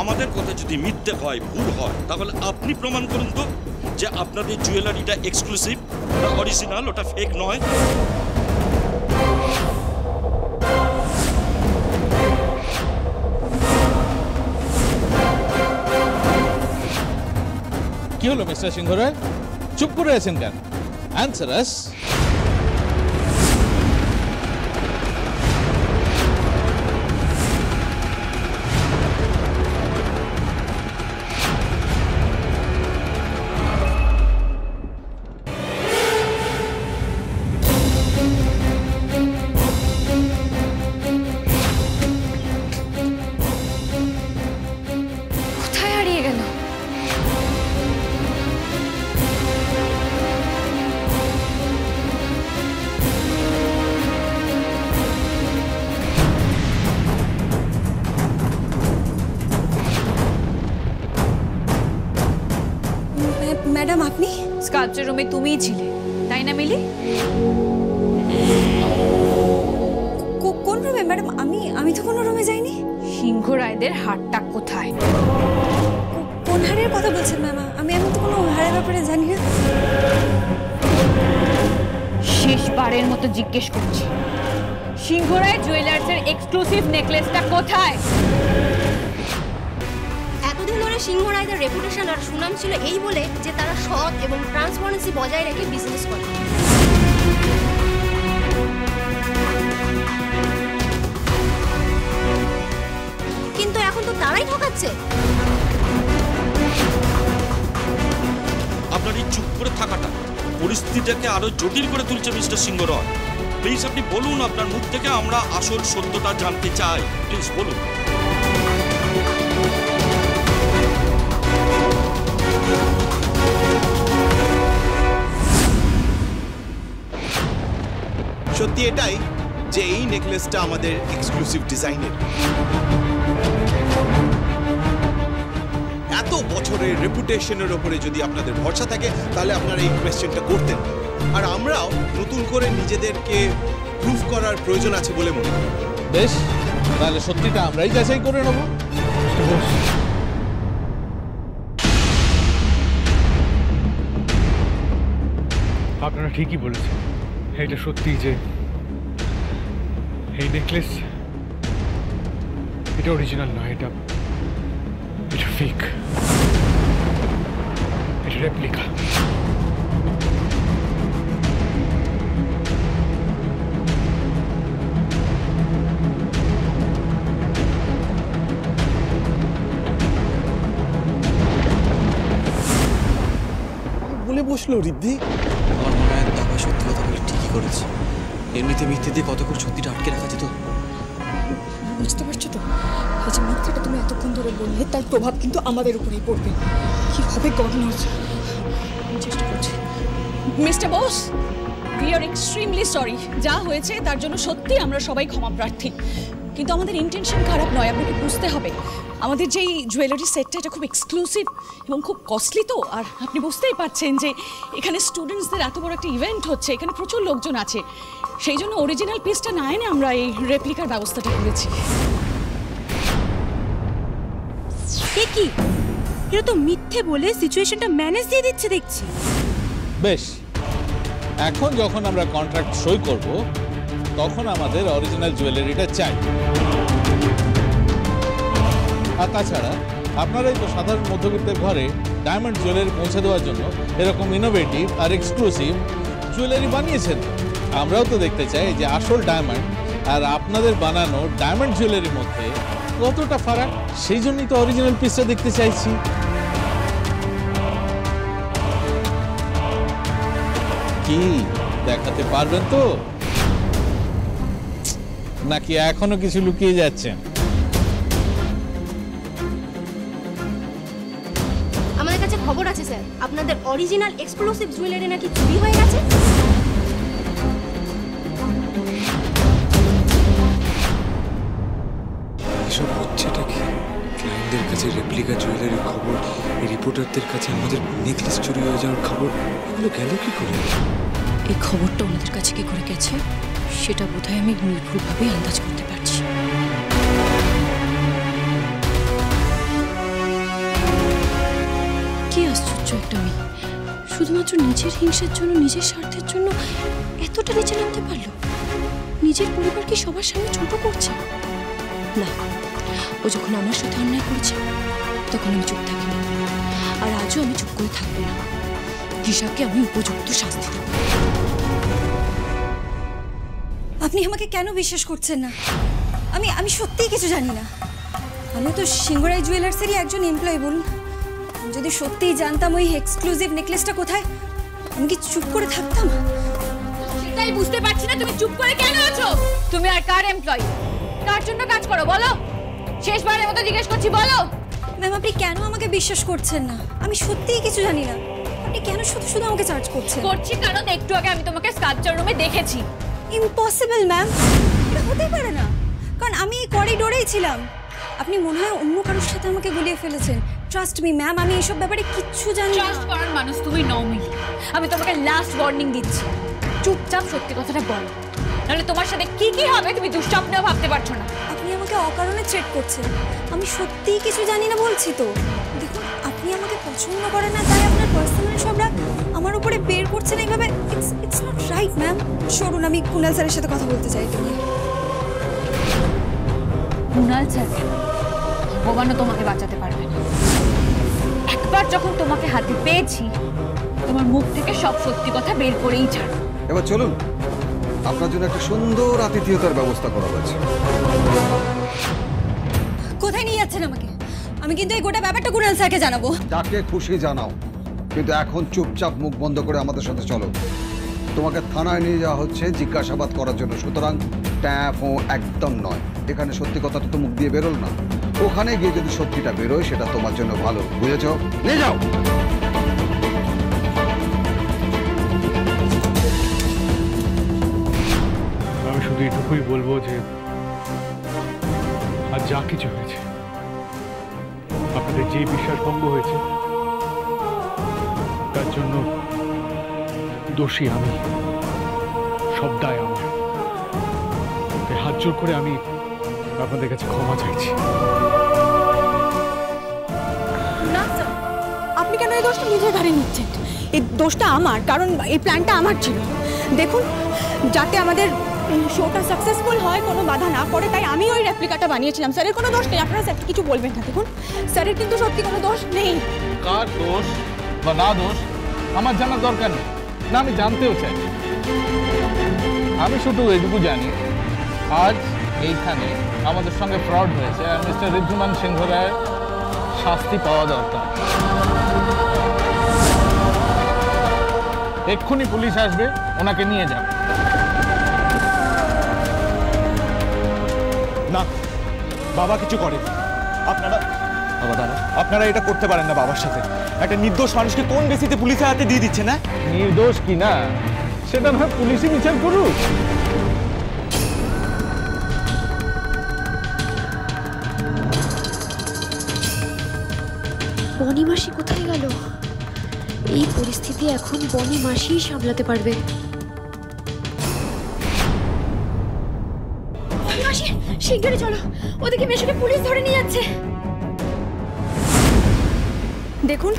আমাদের কথা যদি মিথ্যে হয়, ভুল হয়, তাহলে আপনি প্রমাণ করুন তো যে আপনাদের জুয়েলারিটা এক্সক্লুসিভ, ওটা অরিজিনাল, ওটা ফেক নয়। কি হলো মিস্টার সিংহ রায়, চুপ করে আছেন কেন? অ্যানসার আস। ম্যাডাম আপনি স্কাল্পচার রুমে তুমিই ছিলে, তাই না মিলি? কোন রুমে ম্যাডাম? আমি তো কোনো রুমে যাইনি। সিংহ রায়দের হারটা কোথায়? কোন হারের কথা বলছেন ম্যাম? আমি তো কোনো হারের ব্যাপারে জানি না। শেষবারের মতো জিজ্ঞেস করছি, সিংহ রায় জুয়েলার্সের এক্সক্লুসিভ নেকলেসটা কোথায়? এতদিন ধরে সিংহ রায়দের রেপুটেশন আর সুনাম ছিল এই বলে যে তারা সৎ এবং ট্রান্সপারেন্সি বজায় রেখে বিজনেস করে। কিন্তু এখন তো তারাই ঠকাচ্ছে। আপনার এই চুপ করে থাকাটা পরিস্থিতিটাকে আরো জটিল করে তুলছে মিস্টার সিংহ রায়। প্লিজ আপনি বলুন, আপনার মুখ থেকে আমরা আসল সত্যটা জানতে চাই। প্লিজ বলুন। সত্যি এটাই যে এই নেকলেসটা আমাদের এক্সক্লুসিভ ডিজাইনের। এত বছরের রেপুটেশনের উপরে যদি আপনাদের ভরসা থাকে তাহলে আপনারা এই কোয়েশ্চেনটা করতেন। আর আমরাও নতুন করে নিজেদেরকে প্রুফ করার প্রয়োজন আছে বলে মনে করি। বেশ, তাহলে সত্যিটা আমরাই যাচাই করে নেব। আপনারা ঠিকই বলেছেন, এটা সত্যি যে এই নেকলেস এটা অরিজিনাল নয়, এটা ফেক, এটা রেপ্লিকা। বলে বসলো রিদ্ধি। আমার মনে হয় দাদা সত্যি কথা বলে ঠিকই করেছে। এমনিতে মিথ্যে দিয়ে কতক্ষণ সত্যিটা আটকে রাখা যেত। বুঝতে পারছো তো, এই যে মিথ্যাটা তুমি এতক্ষণ ধরে বললে তার প্রভাব কিন্তু আমাদের উপরেই পড়বে। কি হবে গড নোজ। চেষ্টা করছি। Mister Bose, we are extremely sorry. যা হয়েছে তার জন্য সত্যি আমরা সবাই ক্ষমা প্রার্থী, কিন্তু আমাদের ইন্টেনশন খারাপ নয়। আপনাকে বুঝতে হবে আমাদের যেই জুয়েলারি সেটটা এটা খুব এক্সক্লুসিভ এবং খুব কস্টলি তো। আর আপনি বুঝতেই পারছেন যে এখানে স্টুডেন্টসদের এত বড় একটা ইভেন্ট হচ্ছে, এখানে প্রচুর লোকজন আছে, সেই জন্য অরিজিনাল পিসটা না এনে আমরা এই রেপ্লিকার ব্যবস্থাটা করেছি। কি এটা তো মিথ্যে বলে সিচুয়েশনটা ম্যানেজ দিয়ে দিচ্ছে দেখছি। বেশ, এখন যখন আমরা কন্ট্রাক্ট সই করব তখন আমাদের অরিজিনাল জুয়েলারিটা চাই। আর তাছাড়া আপনারাই তো সাধারণ মধ্যবিত্তের ঘরে ডায়মন্ড জুয়েলারি পৌঁছে দেওয়ার জন্য এরকম ইনোভেটিভ আর এক্সক্লুসিভ জুয়েলারি বানিয়েছেন। আমরাও তো দেখতে চাই যে আসল ডায়মন্ড আর আপনাদের বানানো ডায়মন্ড জুয়েলারির মধ্যে কতটা ফারাক। সেই জন্যই তো অরিজিনাল পিসটা দেখতে চাইছি। কি দেখাতে পারবেন তো, নাকি এখনো কিছু লুকিয়ে যাচ্ছেন? আমাদের কাছে খবর আছে স্যার, আপনাদের অরিজিনাল এক্সক্লুসিভ জুয়েলারি নাকি চুরি হয়ে গেছে। এসব হচ্ছেটা কি? ক্লায়েন্টদের কাছে রেপ্লিকা জুয়েলারির খবর, এই রিপোর্টারদের কাছে আমাদের নেকলেস চুরি হয়ে যাওয়ার খবর, এগুলো গেল কি করে? এই খবরটা ওনাদের কাছে কি করে গেছে সেটা বোধহয় আমি নির্ভুলভাবে আন্দাজ করতে পারছি। শুধুমাত্র নিজের হিংসার জন্য, নিজের স্বার্থের জন্য এতটা নিচে নামতে পারলো? নিজের পরিবারকে সবার সামনে ছোট করছে। না, ও যখন আমার সাথে অন্যায় করেছে তখন আমি চুপ থাকিনি, আর আজও আমি চুপ করে থাকবো না। ঋষাকে আমি উপযুক্ত শাস্তি দেব। আপনি আমাকে কেন বিশ্বাস করছেন না? আমি সত্যিই কিছু জানি না। আমি তো সিংহরাই জুয়েলার্সেরই একজন এমপ্লয়ি। বলুন, যদি সত্যিই জানতাম ওই এক্সক্লুসিভ নেকলেসটা কোথায়, আমি কি চুপ করে থাকতাম? সেটাই বুঝতে পারছি না, তুমি চুপ করে কেন আছো? তুমি আর কার এমপ্লয়ি? কার জন্য কাজ করো বলো? শেষবারের মতো জিজ্ঞেস করছি, বলো। ম্যাম, আপনি কেন আমাকে বিশ্বাস করছেন না? আমি সত্যিই কিছু জানি না। আপনি কেন শুধু শুধু আমাকে চার্জ করছেন? করছি কারণ একটু আগে আমি তোমাকে স্কাল্পচার রুমে দেখেছি। ইম্পসিবল ম্যাম, এটা হতেই পারে না, কারণ আমি এই করিডোরেই ছিলাম। আপনি মনে হয় অন্য কারোর সাথে আমাকে গুলিয়ে ফেলেছেন। ট্রাস্ট মি ম্যাম, আমি এইসব ব্যাপারে কিচ্ছু জানি না। ট্রাস্ট করার মানুষ তুমি নও মিলি। আমি তোমাকে লাস্ট ওয়ার্নিং দিচ্ছি, চুপচাপ সত্যি কথাটা বলো, নাহলে তোমার সাথে কি কি হবে তুমি দুঃস্বপ্নেও ভাবতে পারছো না। আপনি আমাকে অকারণে থ্রেট করছেন। আমি সত্যিই কিছু জানি না বলছি তো। দেখুন, আপনি আমাকে পছন্দ করেন না, তাই আপনার পার্সোনাল সব রাগ আমার উপরে বের করছেন এইভাবে। It's not right ma'am. সরুন, আমি কুনাল স্যারের সাথে কথা বলতে চাই। তুমি কুনাল স্যার ভগবানও তোমাকে বাঁচাতে পারবে না। একবার যখন তোমাকে হাতে পেয়েছি, তোমার মুখ থেকে সব সত্যি কথা বের করেই ছাড়ো। এবার চলুন, আপনার জন্য একটা সুন্দর আতিথেয়তার ব্যবস্থা করা হয়েছে। কোথায় নিয়ে যাচ্ছেন আমাকে? আমি কিন্তু এই গোটা ব্যাপারটা কুনাল স্যারকে জানাবো। যাকে খুশি জানাও, কিন্তু এখন চুপচাপ মুখ বন্ধ করে আমাদের সাথে চলো। তোমাকে থানায় নিয়ে যাওয়া হচ্ছে জিজ্ঞাসাবাদ করার জন্য, সুতরাং ট্যাপ ও একদম নয়। এখানে সত্যি কথাটা তো মুখ দিয়ে বেরোল না, ওখানে গিয়ে যদি সত্যিটা বেরোয় সেটা তোমার জন্য ভালো, বুঝেছ? নিয়ে যাও। আমি শুধু এটুকুই বলবো যে আর যা কিছু হয়েছে, আপনাদের যে বিশ্বাসভঙ্গ হয়েছে তার জন্য দোষী আমি, সব দায় আমার। হাত জোর করে আমি আপনাদের কাছে ক্ষমা চাইছি। না স্যার, আপনি কেন এই দোষটা নিজের ঘাড়ে নিচ্ছেন? এই দোষটা আমার, কারণ এই প্ল্যানটা আমার ছিল। দেখুন, যাতে আমাদের শোটা সাকসেসফুল হয়, কোনো বাধা না পড়ে, তাই আমি ওই রেপ্লিকাটা বানিয়েছিলাম। স্যারের কোনো দোষ নেই, আপনারা স্যারকে কিছু বলবেন না। দেখুন, স্যারের কিন্তু সত্যি কোনো দোষ নেই। কার দোষ বা না দোষ আমার জানার দরকার নেই, না আমি জানতেও চাই। আমি শুধু এটুকু জানি, আজ এইখানে আমাদের সঙ্গে ফ্রড হয়েছে আর মিস্টার ঋদ্ধিমান সিংহ রায়ের শাস্তি পাওয়া দরকার। এক্ষুনি পুলিশ আসবে, ওনাকে নিয়ে যাবে। না, বাবা কিছু করেন। আপনারা এটা করতে পারেন না বাবার সাথে। একটা নির্দোষ মানুষকে কোন বেসিতে পুলিশের হাতে দিয়ে দিচ্ছে না? নির্দোষ কি না সেটা নয় পুলিশই বিচার করুক। বনি মাসি কোথায় গেল? এই পরিস্থিতি এখন বনি মাসিই সামলাতে পারবে। মাসি, শিগগিরই চলো, ওদিকে মেশোকে পুলিশ ধরে নিয়ে যাচ্ছে। দেখুন,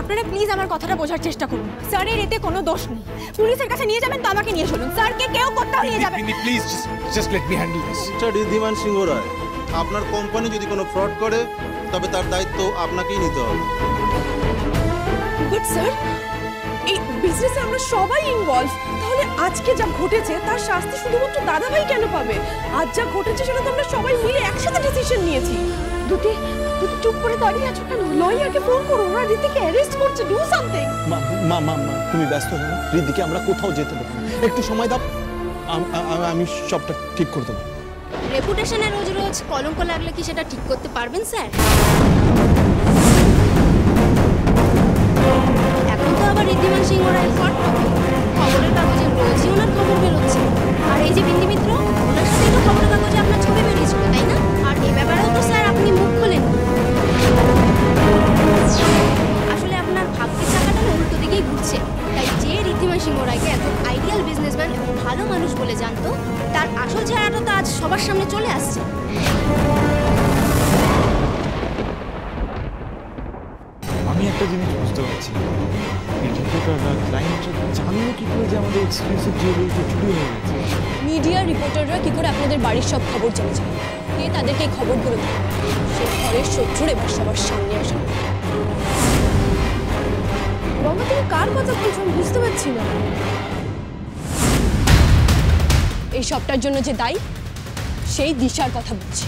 আপনারা প্লিজ আমার কথাটা বোঝার চেষ্টা করুন। স্যারের এতে কোনো দোষ নেই। পুলিশের কাছে নিয়ে যাবেন তো আমাকে নিয়ে চলুন। স্যারকে কেউ কোথাও নিয়ে যাবেন। Please just let me handle this. Mister Riddhiman Sinha Roy, আপনার কোম্পানি যদি কোনো ফ্রড করে তবে তার দায়িত্ব আপনাকেই নিতে হবে। বাট স্যার, এই বিজনেসে আমরা সবাই ইনভলভ। তাহলে আজকে যা ঘটেছে তার শাস্তি শুধুমাত্র দাদাভাই কেন পাবে? আজ যা ঘটেছে সেটা তো আমরা সবাই মিলে একসাথে ডিসিশন নিয়েছি। দুটি চুপ করে দাঁড়িয়ে আছো কেন? লয়ারকে ফোন করো, ওরা ঋদ্ধিকে অ্যারেস্ট করছে। Do something. মা তুমি ব্যস্ত হও না, ঋদ্ধিকে আমরা কোথাও যেতে দেবো না। একটু সময় দাও, আমি সবটা ঠিক করে দেবো। রেপুটেশনে রোজ রোজ কলঙ্ক লাগলে কি সেটা ঠিক করতে পারবেন স্যার? এখন তো আবার ঋদ্ধিমান সিংহ রায় হট টপিক, খবরের কাগজে রোজই ওনার খবর বেরোচ্ছে। আর এই যে বিন্দি মিত্র, ওনার সাথে তো খবরের কাগজে আপনার ছবি বেরিয়েছিল, তাই না? আর এই ব্যাপারেও তো স্যার আপনি মুখ খোলেন। আসলে আপনার ভাগ্যের চাকাটা উল্টো দিকেই ঘুরছে। তাই যে ঋদ্ধিমান সিংহ রায়কে এত আইডিয়াল বিজনেসম্যান এবং ভালো মানুষ বলে জানতো, তার আসল চেহারাটা তো আজ সবার সামনে চলে আসছে। আমি একটা জিনিস বুঝতে পারছি না, এই রিপোর্টাররা ক্লায়েন্টরা জানলো কি করে যে আমাদের এক্সক্লুসিভ জুয়েলারিটা চুরি হয়ে গেছে? মিডিয়া রিপোর্টাররা কি করে আপনাদের বাড়ির সব খবর জেনে যায়? কে তাদেরকে এই খবরগুলো দেয়? সে ঘরের শত্রুর এবার সবার সামনে আসে। বাবা, তুমি কার কথা বলছো আমি বুঝতে পারছি না। এই সবটার জন্য যে দায়ী সেই দিশার কথা বলছি।